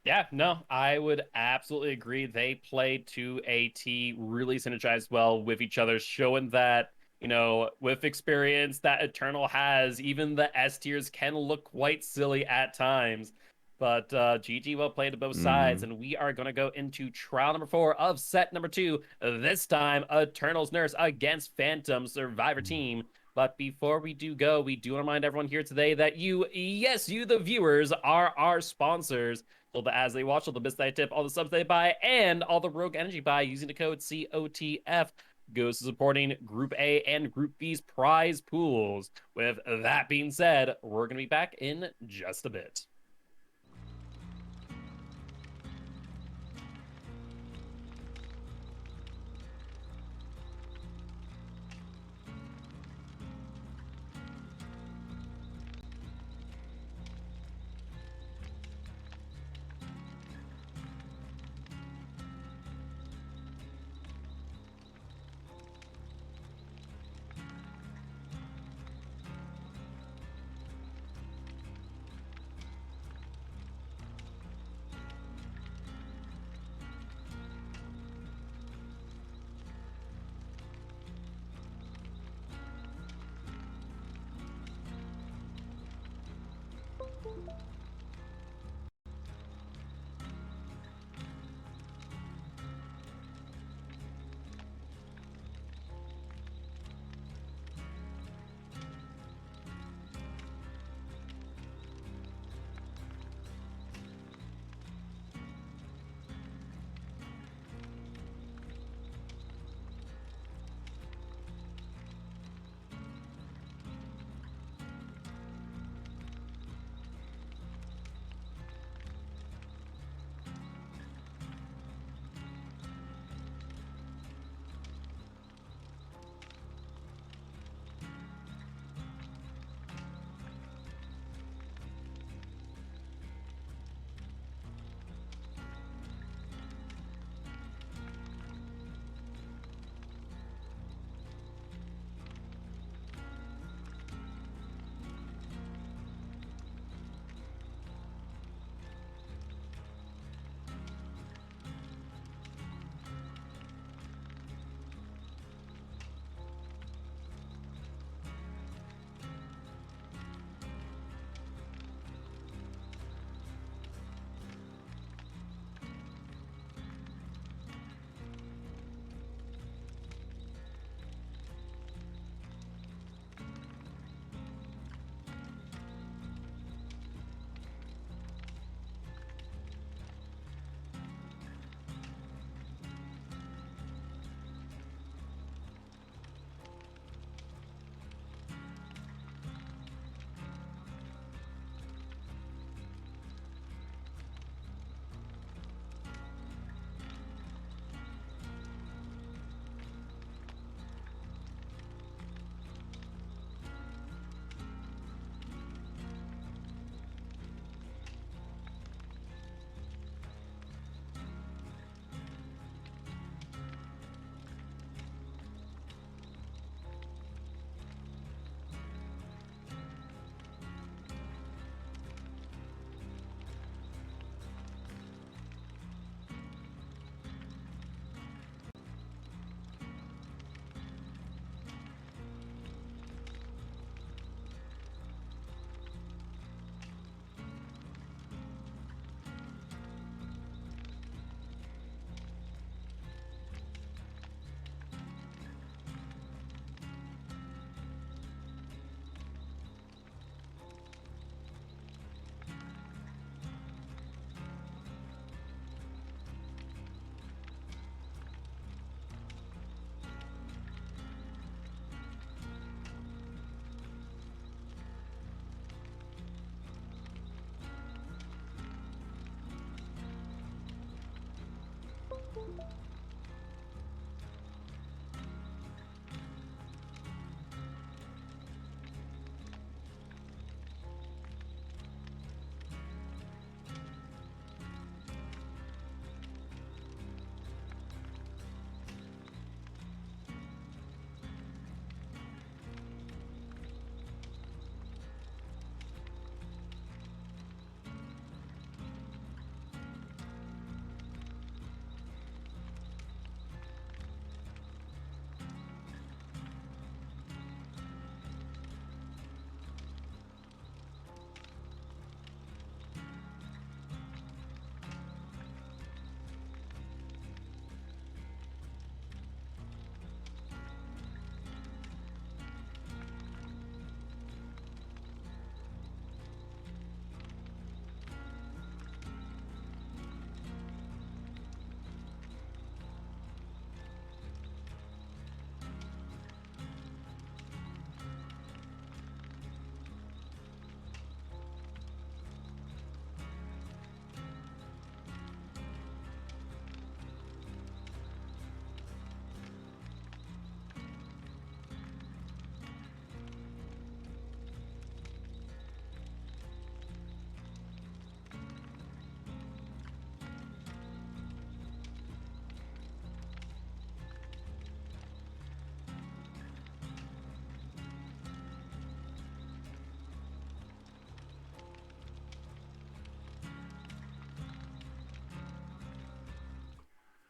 Yeah, no, I would absolutely agree. They played to a T, really synergized well with each other, showing that, with experience that Eternal has, even the S tiers can look quite silly at times. But GG well played to both sides, and we are going to go into trial number 4 of set number 2. This time, Eternal's Nurse against Phantom Survivor Team. But before we do go, we do want to remind everyone here today that you, the viewers, are our sponsors. So that as they watch all the bits they tip, all the subs they buy, and all the Rogue Energy buy using the code COTF goes to supporting Group A and Group B's prize pools. With that being said, we're going to be back in just a bit.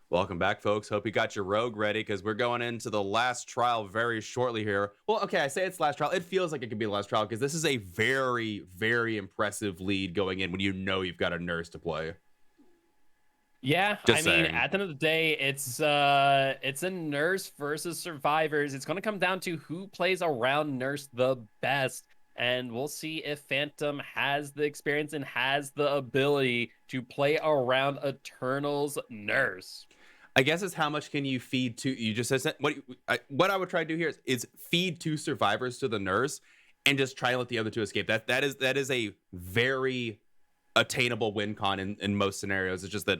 Welcome back, folks. Hope you got your rogue ready because we're going into the last trial very shortly here. Well, okay, I say it's last trial. It feels like it could be the last trial because this is a very, very impressive lead going in when you know you've got a nurse to play. Yeah, Just I mean, saying. at the end of the day, it's a nurse versus survivors. It's going to come down to who plays around nurse the best, and we'll see if Phantom has the experience and has the ability to play around Eternal's nurse. I guess it's how much can you feed to, you just said, what I would try to do here is feed two survivors to the nurse and just try and let the other two escape. That is a very attainable win con in most scenarios. It's just that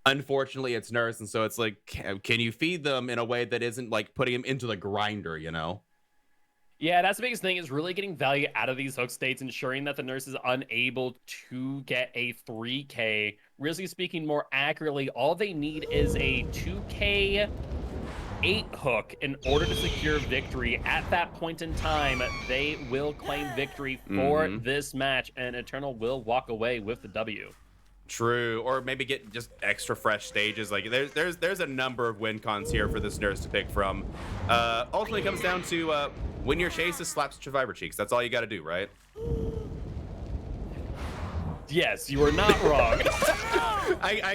unfortunately it's nurse, and so it's like, can you feed them in a way that isn't like putting them into the grinder, you know? Yeah, that's the biggest thing, is really getting value out of these hook states, ensuring that the nurse is unable to get a 3K. Really speaking more accurately, all they need is a 2K 8 hook in order to secure victory. At that point in time, they will claim victory for this match, and Eternal will walk away with the W. True, or maybe get just extra fresh stages. Like there's a number of win cons here for this nurse to pick from. Ultimately comes down to win your chases, slap survivor cheeks. That's all you got to do, right? Yes, you are not wrong.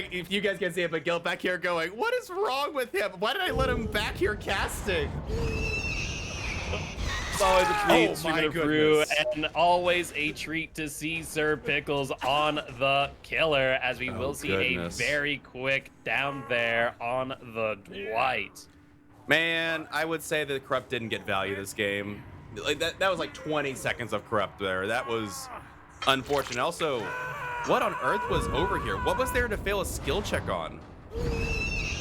If you guys can see it, but Gil back here going, what is wrong with him? Why did I let him back here casting? It's always a treat, Oh streaming my it through, goodness. and always a treat to see Sir Pickles on the killer, as we will see goodness. a very quick down there on the Dwight. Man, I would say that Corrupt didn't get value this game. Like that was like 20 seconds of Corrupt there. That was unfortunate. Also, what on earth was over here? What was there to fail a skill check on?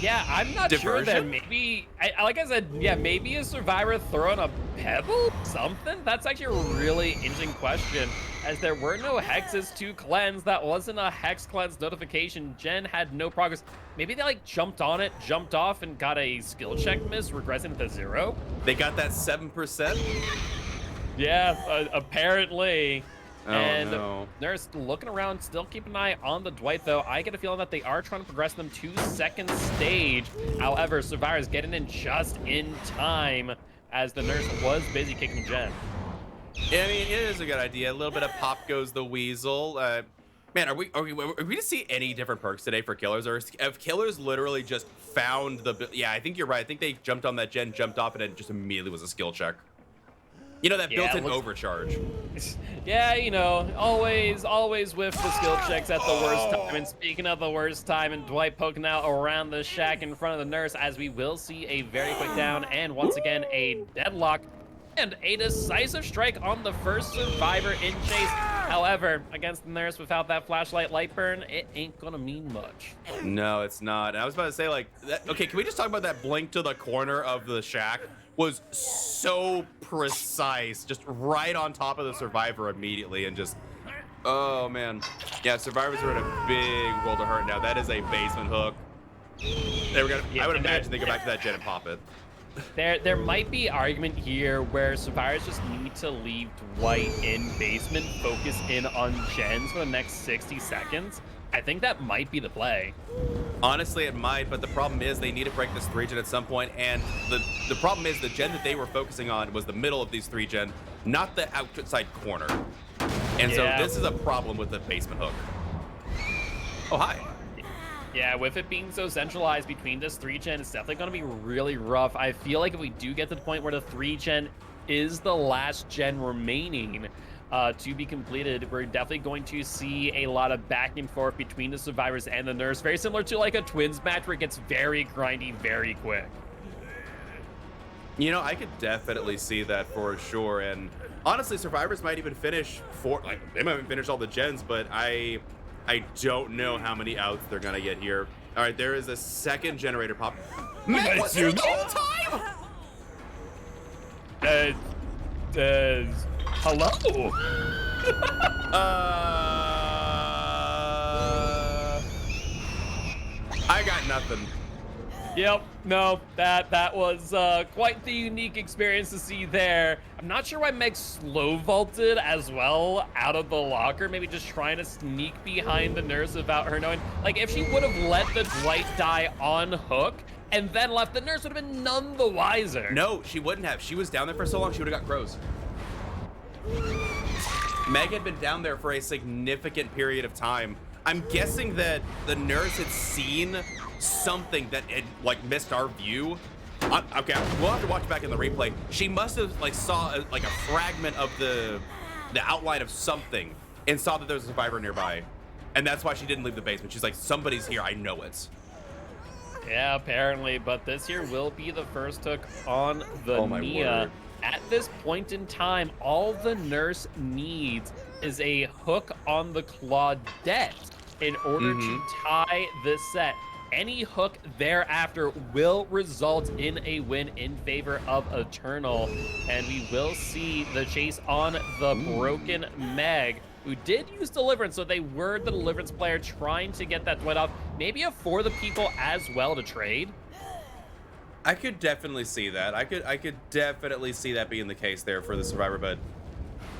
Yeah, I'm not sure that Diversion? maybe, like I said, yeah, maybe a survivor throwing a pebble? Something? That's actually a really interesting question, as there were no hexes to cleanse. That wasn't a hex cleanse notification. Jen had no progress. Maybe they like jumped on it, jumped off, and got a skill check miss, regressing to 0. They got that 7%? Yeah, apparently. Oh, And no. Nurse looking around, still keep an eye on the Dwight, though. I get a feeling that they are trying to progress them to second stage. However, Survivor's getting in just in time, as the Nurse was busy kicking Jen. Yeah, I mean, it is a good idea. A little bit of pop goes the weasel. Man, are we to see any different perks today for killers, or have killers literally just found the? Yeah, I think you're right. I think they jumped on that Jen, jumped off, and it just immediately was a skill check. You know, that Yeah, built-in looks- overcharge. Yeah, you know, always with the skill checks at the worst time. And speaking of the worst time, and Dwight poking out around the shack in front of the Nurse, as we will see a very quick down, and once again a deadlock. And a decisive strike on the first survivor in chase. However, against the Nurse without that flashlight light burn, it ain't gonna mean much. No, it's not. And I was about to say, like, okay, can we just talk about that blink to the corner of the shack? Was so precise, just right on top of the survivor immediately, and just, oh man. Yeah, survivors are in a big world of hurt now. That is a basement hook. They were gonna, I would imagine they go back to that Jen and pop it. There might be argument here where survivors just need to leave Dwight in basement, focus in on Jens for the next 60 seconds. I think that might be the play. Honestly, it might, but the problem is they need to break this 3-gen at some point, and the problem is the gen that they were focusing on was the middle of these 3-gen, not the outside corner. And Yeah. so this is a problem with the basement hook. Oh, hi. Yeah, with it being so centralized between this 3-gen, it's definitely going to be really rough. I feel like if we do get to the point where the 3-gen is the last gen remaining to be completed, we're definitely going to see a lot of back and forth between the survivors and the Nurse. Very similar to like a Twins match where it gets very grindy very quick. You know, I could definitely see that for sure, and honestly, survivors might even finish they might even finish all the gens, but I don't know how many outs they're gonna get here. All right, there is a second generator pop. Man, was here the whole time? Hello? I got nothing. Yep, no, that was quite the unique experience to see there. I'm not sure why Meg slow vaulted as well out of the locker, maybe just trying to sneak behind the nurse without her knowing. Like, if she would have let the Dwight die on hook and then left, the nurse would have been none the wiser. No, she wouldn't have. She was down there for so long, she would have got crows. Meg had been down there for a significant period of time. I'm guessing that the nurse had seen something that had like missed our view. Okay, we'll have to watch back in the replay. She must have like saw like a fragment of the outline of something and saw that there was a survivor nearby, and that's why she didn't leave the basement. She's like, somebody's here, I know it. Yeah, apparently, but this here will be the first hook on the Oh my Nia. word. At this point in time, all the nurse needs is a hook on the Claudette in order to tie this set. Any hook thereafter will result in a win in favor of Eternal, and we will see the chase on the broken Meg, who did use Deliverance, so they were the Deliverance player trying to get that Dwight off. Maybe a For the People as well to trade. I could definitely see that. I could definitely see that being the case there for the survivor, but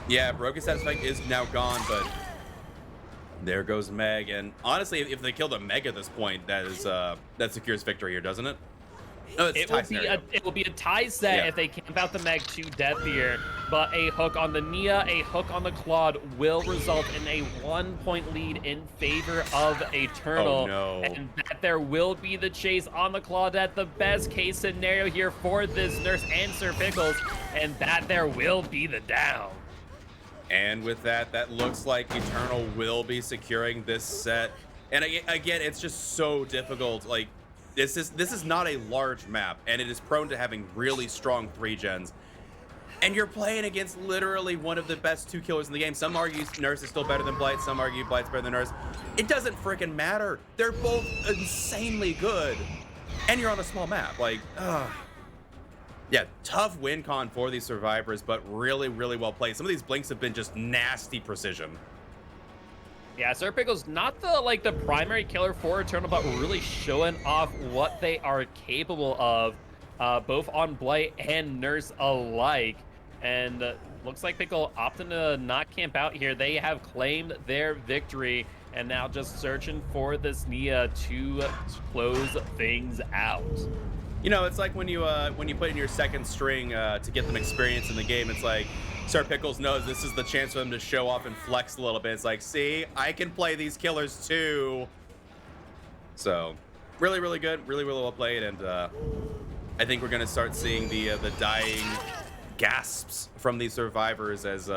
yeah, Broken Satisfying is now gone, but there goes Meg. And honestly, if they killed a Meg at this point, that secures victory here, doesn't it? No, it's It will be a tie set if they camp out the Meg to death here, but a hook on the Nia, a hook on the Claude will result in a 1-point lead in favor of Eternal. Oh, no. And that there will be the chase on the Claudette, the best case scenario here for this nurse and Sir Pickles, and that there will be the down. And with that, that looks like Eternal will be securing this set. And again, it's just so difficult. Like, this is not a large map, and it is prone to having really strong 3-gens. And you're playing against literally one of the best 2 killers in the game. Some argue Nurse is still better than Blight. Some argue Blight's better than Nurse. It doesn't freaking matter. They're both insanely good. And you're on a small map. Like, yeah, tough win con for these survivors, but really, really well played. Some of these blinks have been just nasty precision. Yeah, Sir Pickles, not the primary killer for Eternal, but really showing off what they are capable of, both on Blight and Nurse alike. And looks like Pickle opting to not camp out here. They have claimed their victory and now just searching for this Nia to close things out. You know, it's like when you put in your second string to get them experience in the game. It's like Sir Pickles knows this is the chance for them to show off and flex a little bit. It's like, see, I can play these killers too. So, really, really good, really, really well played, and I think we're gonna start seeing the dying gasps from these survivors as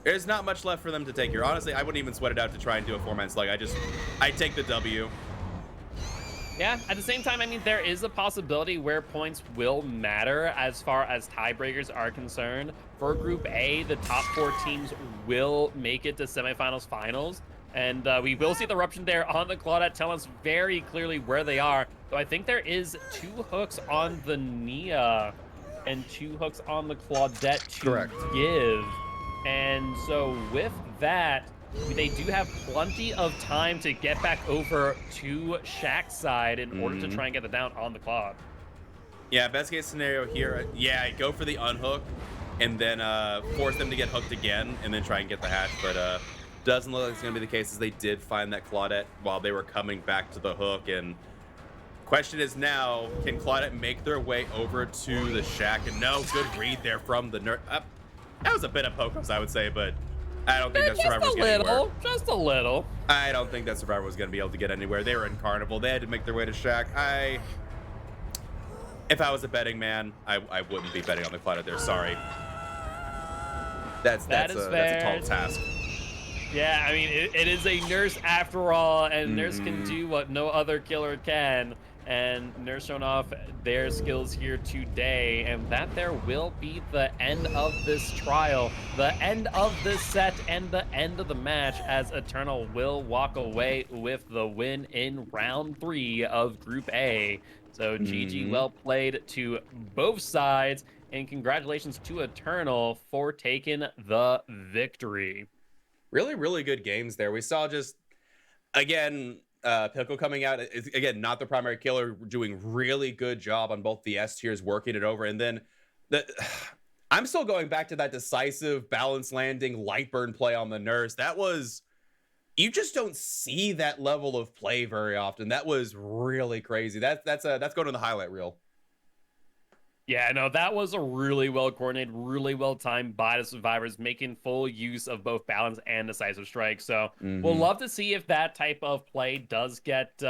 there's not much left for them to take here. Honestly, I wouldn't even sweat it out to try and do a 4-man slug. I take the W. Yeah, at the same time, I mean, there is a possibility where points will matter as far as tiebreakers are concerned. For Group A, the top 4 teams will make it to semifinals, finals, and we will see the eruption there on the Claudette, telling us very clearly where they are. So I think there is 2 hooks on the Nia and 2 hooks on the Claudette to give. And so with that, they do have plenty of time to get back over to Shaq's side in order to try and get the down on the Claude. Yeah, best case scenario here, yeah, go for the unhook and then force them to get hooked again and then try and get the hatch, but doesn't look like it's gonna be the case, as they did find that Claudette while they were coming back to the hook. And question is now, can Claudette make their way over to the Shack? And no, good read there from the nerd. That was a bit of Pocos, I would say, but I don't think that survivor was getting anywhere. Just a little. I don't think that survivor was going to be able to get anywhere. They were in Carnival. They had to make their way to Shack. If I was a betting man, I wouldn't be betting on the Claudette there. Sorry. That's a tall task. Yeah, I mean, it is a Nurse after all, and Nurse can do what no other killer can. And Nurse showing off their skills here today, and that there will be the end of this trial, the end of this set, and the end of the match, as Eternal will walk away with the win in round 3 of Group A. So GG, well played to both sides, and congratulations to Eternal for taking the victory. Really, really good games there. We saw just, again, Pickle coming out is, again, not the primary killer, doing really good job on both the S tiers, working it over. And then the I'm still going back to that decisive balance landing light burn play on the nurse. That was, you just don't see that level of play very often. That was really crazy. That's going to the highlight reel. Yeah, no, that was a really well coordinated, really well timed by the survivors, making full use of both balance and decisive strike. So we'll love to see if that type of play does get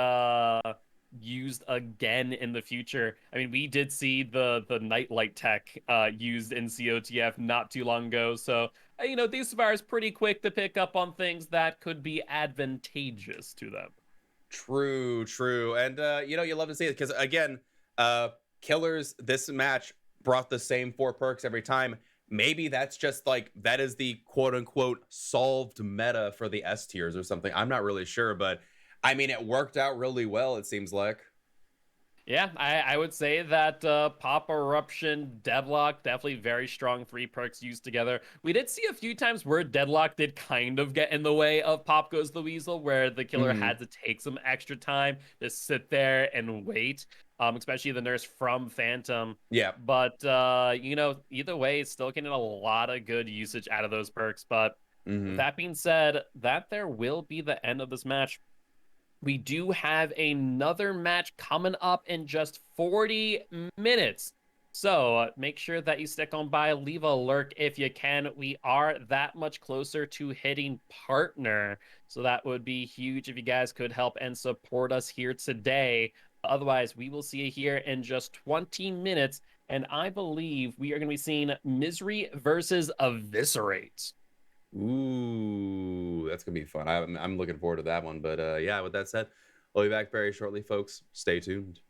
used again in the future. I mean, we did see the nightlight tech used in COTF not too long ago. So you know, these survivors pretty quick to pick up on things that could be advantageous to them. True, true. And you know, you love to see it because, again, killers this match brought the same 4 perks every time. Maybe that's just like, that is the quote unquote solved meta for the S tiers or something. I'm not really sure, but I mean, it worked out really well, it seems like. Yeah, I would say that Pop Eruption, Deadlock, definitely very strong 3 perks used together. We did see a few times where Deadlock did kind of get in the way of Pop Goes the Weasel, where the killer had to take some extra time to sit there and wait, especially the nurse from Phantom. Yeah. But, you know, either way, it's still getting a lot of good usage out of those perks. But with that being said, that there will be the end of this match. We do have another match coming up in just 40 minutes. So make sure that you stick on by, leave a lurk if you can. We are that much closer to hitting partner. So that would be huge if you guys could help and support us here today. Otherwise, we will see you here in just 20 minutes. And I believe we are going to be seeing Misery versus Eviscerate. Ooh, that's gonna be fun. I'm looking forward to that one. But yeah, with that said, we'll be back very shortly, folks. Stay tuned.